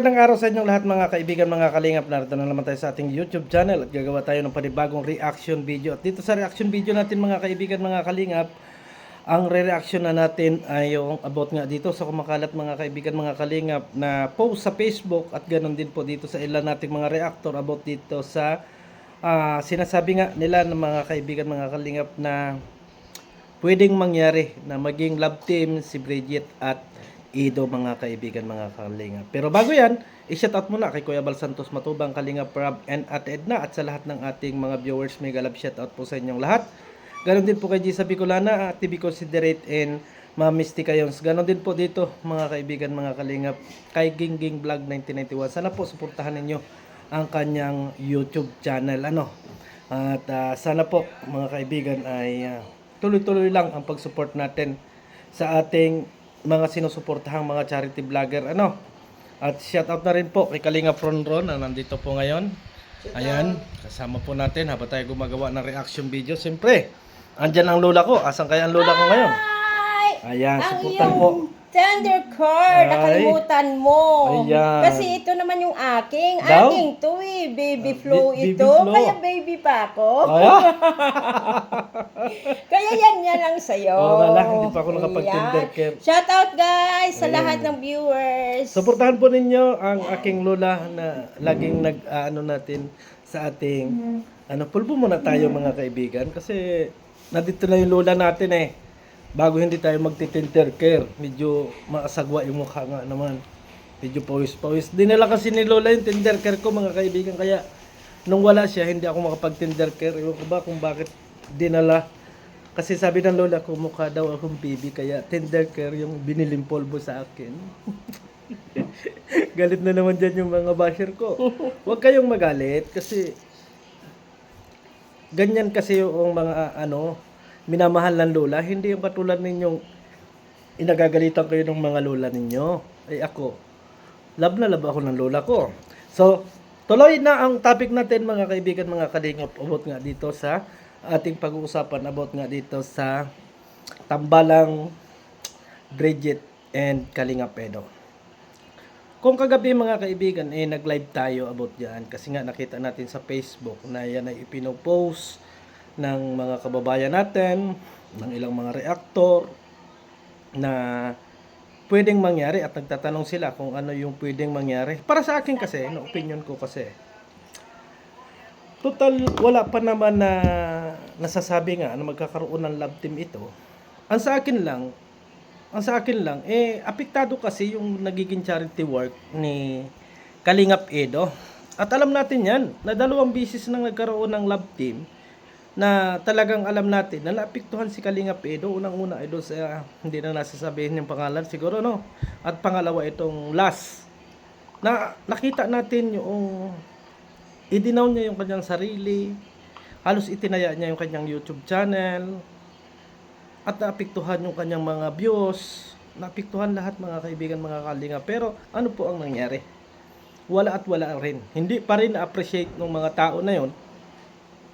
Magandang araw sa inyong lahat mga kaibigan, mga kalingap. Narito na naman tayo sa ating YouTube channel at gagawa tayo ng panibagong reaction video. At dito sa reaction video natin mga kaibigan, mga kalingap, ang re-reaction na natin ay yung about nga dito sa kumakalat mga kaibigan, mga kalingap na post sa Facebook at ganoon din po dito sa ilan nating mga reactor about dito sa sinasabi nga nila ng mga kaibigan, mga kalingap na pwedeng mangyari na maging love team si Bridget at Ido mga kaibigan, mga kalingap. Pero bago yan, i-shoutout muna kay Kuya Bal Santos Matubang, Kalingap Prab and Ate Edna at sa lahat ng ating mga viewers. Mega love shoutout po sa inyong lahat. Ganon din po kay Gisa Bicolana, TV Considerate and Ma'am Misty Kayons. Ganon din po dito mga kaibigan, mga kalingap, kay Gingging Vlog 1991. Sana po suportahan ninyo ang kanyang YouTube channel. At sana po mga kaibigan ay tuloy-tuloy lang ang pag-support natin sa ating mga sinusuportahang mga charity vlogger. At shoutout na rin po kay Kalinga Fronron na nandito po ngayon. Ayan, kasama po natin habang tayo gumagawa ng reaction video. Siyempre, andyan ang lola ko. Asan kaya ang lola ko ngayon? Ayan, supportan po. Tender car, nakalimutan mo. Ayan. Kasi ito naman yung aking. Daw? Aking to eh. Baby flow Baby ito. Flo. Kaya baby pa ako. Kaya yan lang sa'yo. Hindi pa ako nakapag-tender care. Shout out guys sa Ayan. lahat ng viewers. Suportahan po ninyo ang aking lola na laging natin sa ating pulbo muna tayo mga kaibigan kasi nandito na yung lola natin eh. Bago hindi tayo magti-tender care, medyo maasagwa yung mukha nga naman. Medyo pawis-pawis. Dinala kasi ni lola yung tender care ko mga kaibigan, kaya nung wala siya hindi ako makapag-tender care. Ewan ko ba kung bakit dinala. Kasi sabi ng lola ko, mukha daw akong baby, kaya tender care yung biniling polvo sa akin. Galit na naman dyan yung mga basher ko. Huwag kayong magalit kasi ganyan kasi yung mga minamahal ng lola. Hindi yung katulad ninyong inagagalitan kayo ng mga lola ninyo. Ay ako, love na love ako ng lola ko. So, tuloy na ang topic natin mga kaibigan, mga kalingap, about nga dito sa ating pag-uusapan about nga dito sa tambalang Bridget and Kalingap Edo. Kung kagabi mga kaibigan nag-live tayo about yan kasi nga nakita natin sa Facebook na yan ay ipinopost ng mga kababayan natin, ng ilang mga reactor na pwedeng mangyari at nagtatanong sila kung ano yung pwedeng mangyari. Para sa akin kasi, na opinion ko kasi, total wala pa naman na nasasabi nga na magkakaroon ng love team ito. Ang sa akin lang, apektado kasi yung nagiging charity work ni Kalingap Edo. At alam natin yan, na 2 beses nang nagkaroon ng love team na talagang alam natin na naapektuhan si Kalingap Edo. Unang-una ay doon sa, hindi na nasasabihin yung pangalan siguro, no? At pangalawa itong last, na nakita natin yung idinaw niya yung kanyang sarili, halos itinaya niya yung kanyang YouTube channel, at naapektuhan yung kanyang mga views, naapektuhan lahat mga kaibigan, mga kalingap. Pero ano po ang nangyari? Wala at wala rin. Hindi pa rin na-appreciate ng mga tao na yon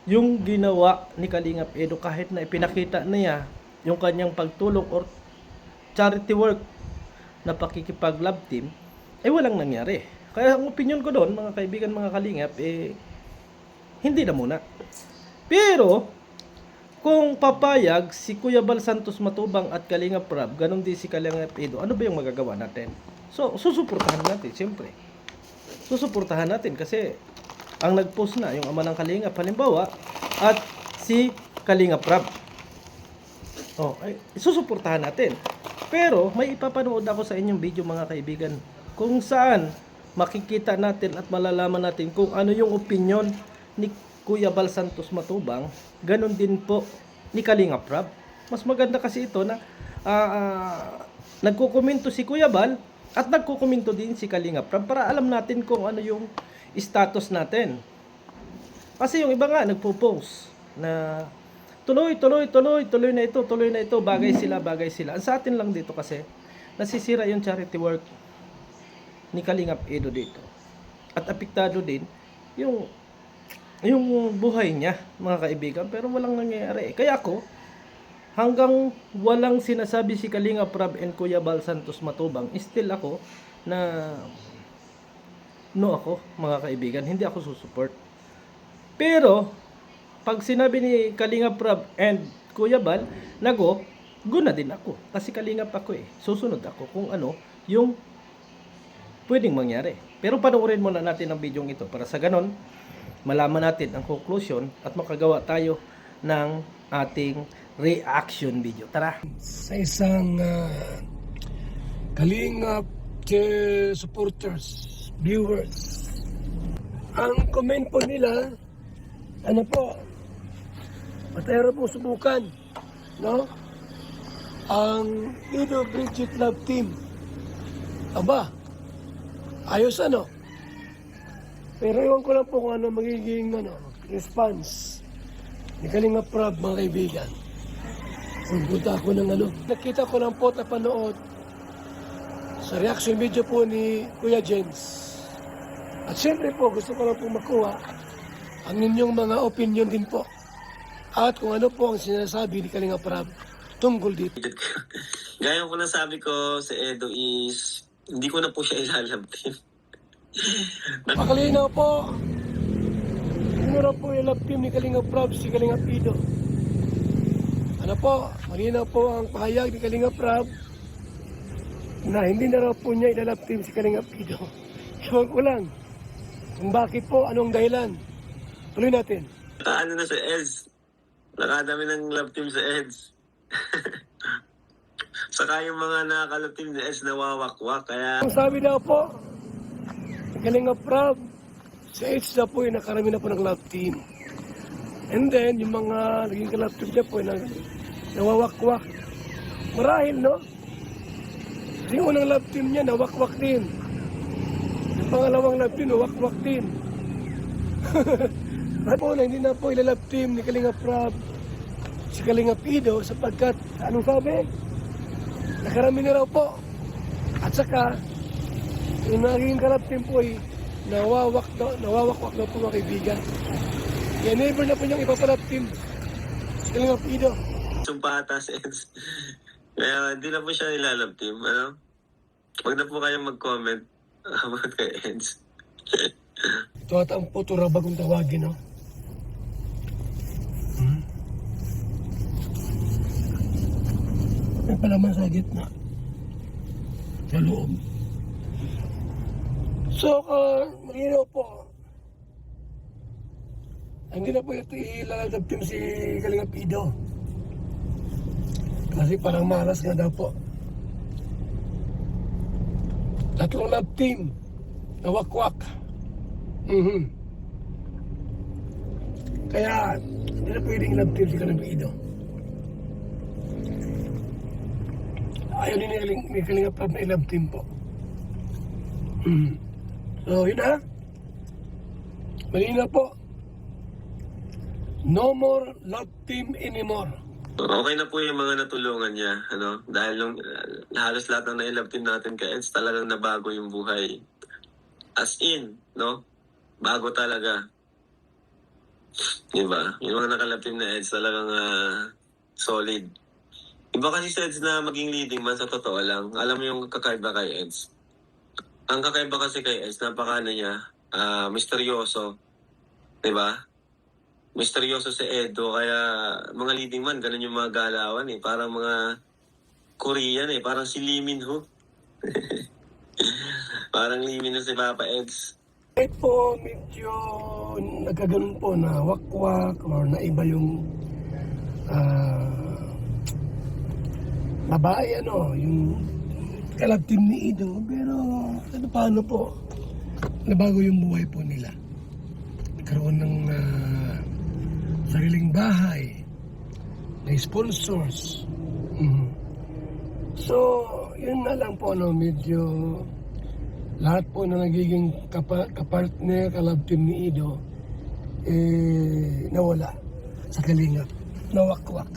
yung ginawa ni Kalingap Edo, kahit na ipinakita niya yung kanyang pagtulong or charity work na pakikipag-love team, walang nangyari. Kaya ang opinion ko doon, mga kaibigan, mga kalingap, hindi na muna. Pero, kung papayag si Kuya Bal Santos Matubang at Kalingap Prab, ganun din si Kalingap Edo, ano ba yung magagawa natin? So, susuportahan natin, siyempre. Susuportahan natin kasi ang nag-post na yung ama ng Kalingap halimbawa at si Kalingap Prab. Susuportahan natin. Pero may ipapanood ako sa inyong video mga kaibigan kung saan makikita natin at malalaman natin kung ano yung opinion ni Kuya Bal Santos Matubang, ganun din po ni Kalingap Prab. Mas maganda kasi ito na nagkukomento si Kuya Bal at nagkukomento din si Kalingap Prab para alam natin kung ano yung status natin. Kasi yung iba nga nagpo-post na tuloy na ito, bagay sila. Ang sa atin lang dito kasi nasisira yung charity work ni Kalingap Edo dito. At apektado din yung buhay niya, mga kaibigan, pero walang nangyayari. Kaya ako, hanggang walang sinasabi si Kalingap Prab and Kuya Bal Santos Matubang, still ako na no ako, mga kaibigan. Hindi ako susupport. Pero, pag sinabi ni Kalinga Prab and Kuya Bal, nago, go na din ako. Kasi Kalingap ako eh. Susunod ako kung ano yung pwedeng mangyari. Pero panoorin muna natin ang video ito para sa ganon, malaman natin ang conclusion at makagawa tayo ng ating reaction video. Tara! Sa isang Kalingap supporters, viewers. Ang comment po nila, ano po, matayro po subukan, no? Ang Ido Bridget Love Team. Aba, ayos ano? Pero iwan ko lang po kung ano magiging response ni Kalinga Prab, mga kaibigan. Punta ako ng nakita ko lang po at napanood sa reaction video po ni Kuya Jens. At siyempre po, gusto ko lang po makuha ang inyong mga opinion din po. At kung ano po ang sinasabi ni Kalinga Prab tungkol dito. Gaya ko na sabi ko sa Edo is, hindi ko na po siya ilalabtin. Makalinaw po, sino na po yung love team ni Kalinga Prab, si Kalinga Pido. Ano po, malinaw po ang pahayag ni Kalinga Prab na hindi na raw po niya ilalove team si Kalinga Pido. Ewan ko lang kung bakit po, anong dahilan. Tuloy natin. Ano na sa EDS? Nakadami ng love team sa EDS. Saka yung mga nakakalove team sa EDS nawawakwak. Kaya Ang sabi daw po, ni Kalinga Prab, sa H na po yung nakarami na po ng love team. And then, yung mga naging ka-love team niya po, nawawakwak. Marahil, no? Yung unang love team niya, nawakwak din. Yung pangalawang love team, nawakwak din. At po na, hindi na po ilalove team ni Kalinga Prab, si Kalinga Pido, sapagkat, anong sabi? Nakarami na raw po. At saka, yung naging ka-love team po ay nawawakwak na po, mga kaibigan. Kaya never na po niyang ipapalove team si Kalinga Pido. sumpata sa EDS. Kaya hindi na po siya ilalove team. Ano? Huwag na po kayong mag-comment about kay EDS. Ito ata ang putura bagong tawagin, no? May palaman sa gitna. Sa loob. So, malinaw po. Hindi na po ito ilalagab team si Kalinga Pido. Kasi parang malas nga daw po. Tatlong love team na wakwak. Kaya, hindi na pwedeng love team si Kalinga Pido. Ayaw din ni Kalinga Prab na i-love team po. So, yun ha. Malina po. No more love team anymore. Okay na po yung mga natulungan niya. Ano? Dahil halos lahat ng na-love team natin kay EDS talagang nabago yung buhay. As in, no? Bago talaga. Diba? Yung mga nakalove team na EDS talagang solid. Iba kasi sa EDS na maging leading man, sa totoo lang. Alam mo yung kakaiba kay EDS. Ang kakaiba kasi kay EDS, napakano niya, misteryoso. Diba? Misteryoso si Edo, kaya mga leading man, ganun yung mga galawan eh. Parang mga Korean eh, parang si Lee Min Ho. Parang Lee Min Ho si Papa EDS. Kahit po medyo nagkaganon po na wakwak or na iba yung babae, yung kalab team ni Ido. Pero ano paano po, nabago yung buhay po nila. Nagkaroon ng sariling bahay, na sponsors. So, yun na lang po, medyo lahat po na nagiging kapartner, kalab team ni Ido, nawala sa Kalingap. Nawakwak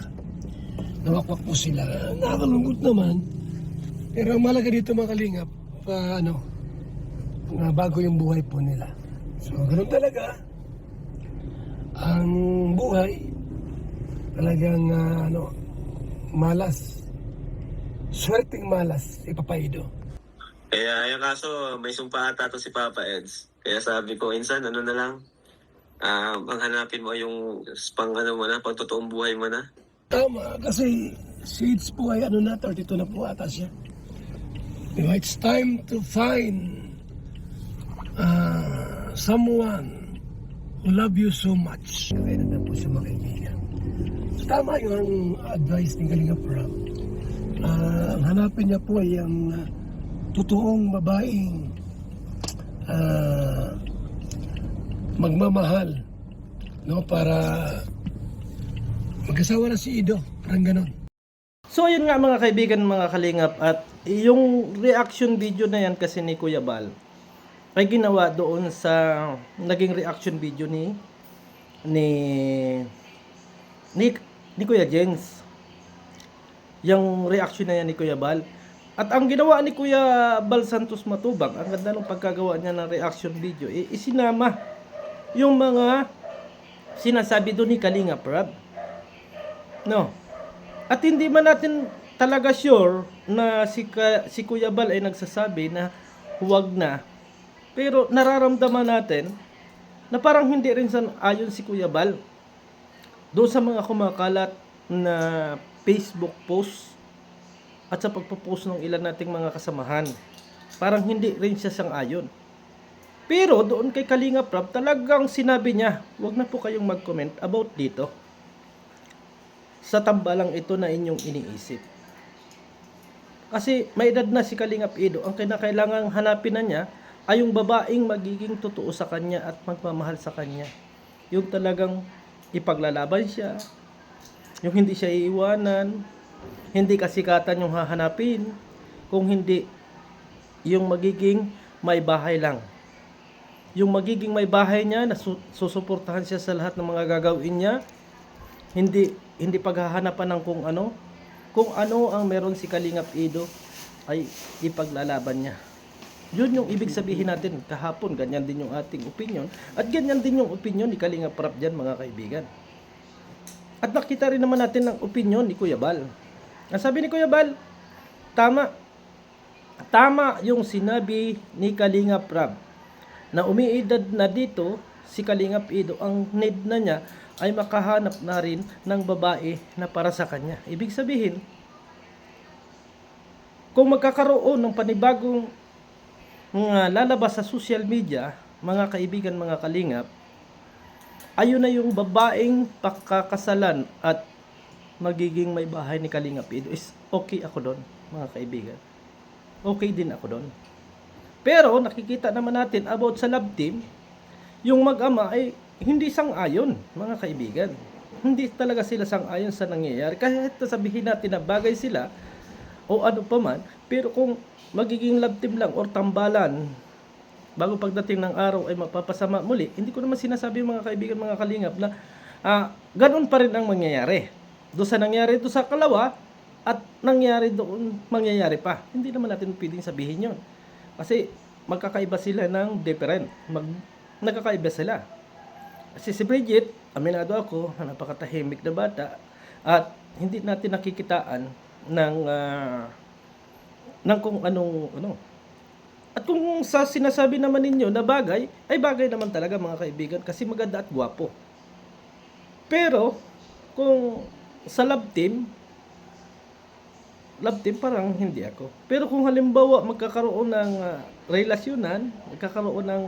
po sila. Nakakalungkot naman. Pero ang malaga dito, mga Kalingap, na bago yung buhay po nila. So, ganoon talaga ang buhay. Talagang malas. Swerteng malas si Papa Ido. Kaya yung kaso, may sumpa ata to si Papa Eds. Kaya sabi ko, insan, ano na lang, ang hanapin mo yung pang ano mo na, pang totoong buhay mo na. Tama, kasi si Eds po ay 32 na po ata siya. Diba, it's time to find someone who love you so much. Kaya na po siya mga kaibigan. Tama yung advice ni Kalinga Prab. Ang hanapin niya po ay ang totoong babaeng magmamahal, no, para mag-asawa na si Ido, parang ganon. So ayun nga mga kaibigan, mga kalingap, at yung reaction video na yan kasi ni Kuya Bal ay ginawa doon sa naging reaction video ni Kuya Jens. Yung reaction na yan ni Kuya Bal. At ang ginawa ni Kuya Bal Santos Matubang, ang ganda ng pagkagawa niya ng reaction video, isinama yung mga sinasabi doon ni Kalinga Prab. No. At hindi man natin talaga sure na si Kuya Bal ay nagsasabi na huwag na. Pero nararamdaman natin na parang hindi rin ayon si Kuya Bal doon sa mga kumakalat na Facebook post at sa pagpo-post ng ilan nating mga kasamahan. Parang hindi rin siya sang-ayon. Pero doon kay Kalinga Prab, talagang sinabi niya, huwag na po kayong mag-comment about dito sa tambalang ito na inyong iniisip. Kasi may edad na si Kalingap Ido, ang kinakailangang hanapin na niya ay yung babaeng magiging totoo sa kanya at magmamahal sa kanya. Yung talagang ipaglalaban siya, yung hindi siya iiwanan, hindi kasikatan yung hahanapin, kung hindi yung magiging may bahay lang. Yung magiging may bahay niya na susuportahan siya sa lahat ng mga gagawin niya, hindi paghahanapan ng kung ano ang meron si Kalingap Ido ay ipaglalaban niya. Yun yung ibig sabihin natin kahapon, ganyan din yung ating opinion at ganyan din yung opinion ni Kalingap Prab dyan mga kaibigan. At nakita rin naman natin ang opinion ni Kuya Bal. Ang sabi ni Kuya Bal, tama yung sinabi ni Kalingap Prab na umiidad na dito si Kalingap Ido, ang need na niya ay makahanap na rin ng babae na para sa kanya. Ibig sabihin, kung magkakaroon ng panibagong lalabas sa social media, mga kaibigan, mga kalingap, ayun na yung babaeng pakakasalan at magiging may bahay ni Kalingap Ido, is okay ako doon, mga kaibigan. Okay din ako doon. Pero nakikita naman natin about sa love team, yung mag-ama ay hindi sang-ayon, mga kaibigan. Hindi talaga sila sang-ayon sa nangyayari. Kahit sabihin natin na bagay sila o ano pa man, pero kung magiging love team lang or tambalan, bago pagdating ng araw ay mapapasama muli, hindi ko naman sinasabi mga kaibigan, mga kalingap, na ganun pa rin ang mangyayari. Doon sa nangyari doon sa kalawa at nangyari doon, mangyayari pa. Hindi naman natin pwedeng sabihin yon. Kasi magkakaiba sila ng different. Nagkakaiba sila. Kasi si Bridget, aminado ako, napakatahimik na bata at hindi natin nakikitaan ng kung ano. At kung sa sinasabi naman ninyo na bagay, ay bagay naman talaga mga kaibigan kasi maganda at gwapo. Pero kung sa love team parang hindi ako. Pero kung halimbawa magkakaroon ng relasyonan, magkakaroon ng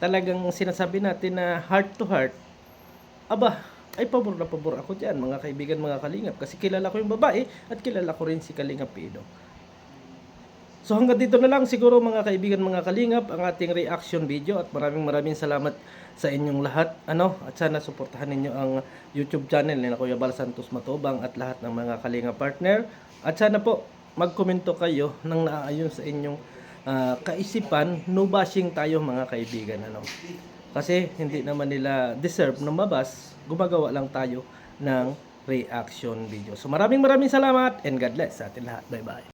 talagang sinasabi natin na heart to heart, aba, ay pabor na pabor ako dyan, mga kaibigan, mga kalingap, kasi kilala ko yung babae at kilala ko rin si Kalingap Ido. So hanggang dito na lang siguro mga kaibigan, mga kalingap, ang ating reaction video at maraming salamat sa inyong lahat, at sana suportahan ninyo ang YouTube channel ni Kuya Bal Santos Matubang at lahat ng mga kalingap partner, at sana po magkomento kayo ng naaayon sa inyong kaisipan. No bashing tayo mga kaibigan, kasi hindi naman nila deserve na mabas, gumagawa lang tayo ng reaction video. So maraming salamat and God bless sa atin lahat. Bye bye.